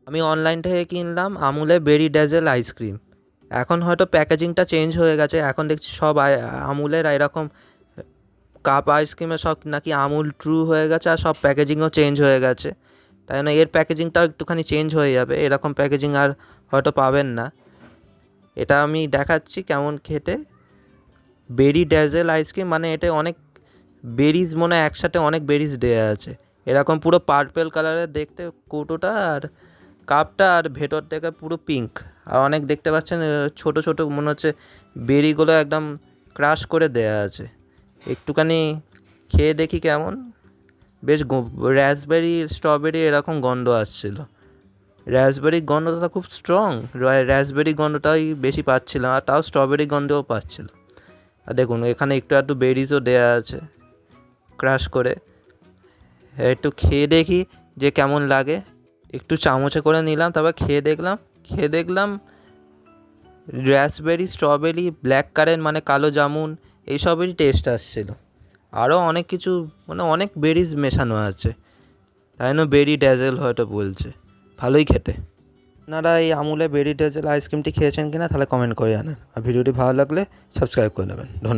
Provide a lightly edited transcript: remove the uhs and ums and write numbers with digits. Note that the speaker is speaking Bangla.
আমি অনলাইন থেকে কিনলাম আমুলের বেরি ড্যাজেল আইসক্রিম। এখন হয়তো প্যাকেজিংটা চেঞ্জ হয়ে গেছে, এখন দেখছি সব আমুলের এরকম কাপ আইসক্রিমে সব নাকি আমুল ট্রু হয়ে গেছে, আর সব প্যাকেজিংও চেঞ্জ হয়ে গেছে। তাই জন্য এর প্যাকেজিংটাও একটুখানি চেঞ্জ হয়ে যাবে, এরকম প্যাকেজিং আর হয়তো পাবেন না। এটা আমি দেখাচ্ছি কেমন খেতে। বেরি ড্যাজেল আইসক্রিম মানে এটা অনেক বেরিজ, মনে হয় একসাথে অনেক বেরিজ দেওয়া আছে। এরকম পুরো পার্পেল কালারের দেখতে কৌটোটা, আর কাপটা, আর ভেতর থেকে পুরো পিঙ্ক। আর অনেক দেখতে পাচ্ছেন ছোট ছোট মনে হচ্ছে বেরিগুলো একদম ক্রাশ করে দেয়া আছে। একটুখানি খেয়ে দেখি কেমন। বেশ র্যাসবেরি স্ট্রবেরি এরকম গন্ধ আসছিল। র্যাসবেরির গন্ধটা খুব স্ট্রং, র্যাসবেরি গন্ধটাই বেশি পাচ্ছিলাম, আর তাও স্ট্রবেরি গন্ধও পাচ্ছিলাম। আর দেখুন এখানে একটু একটু বেরিজও দেওয়া আছে ক্রাশ করে। একটু খেয়ে দেখি যে কেমন লাগে। একটু চামচে করে নিলাম, তারপর খেয়ে দেখলাম র্যাসবেরি, স্ট্রবেরি, ব্ল্যাক কারেন্ট মানে কালো জামুন, এইসবেরই টেস্ট আসছিল। আরও অনেক কিছু, মানে অনেক বেরিজ মেশানো আছে, তাই জন্য বেরি ড্যাজেল হয়তো বলছে। ভালোই খেতে। আপনারা এই আমুলে বেরি ড্যাজেল আইসক্রিমটি খেয়েছেন কিনা তাহলে কমেন্ট করে জানান, আর ভিডিওটি ভালো লাগলে সাবস্ক্রাইব করে নেবেন। ধন্যবাদ।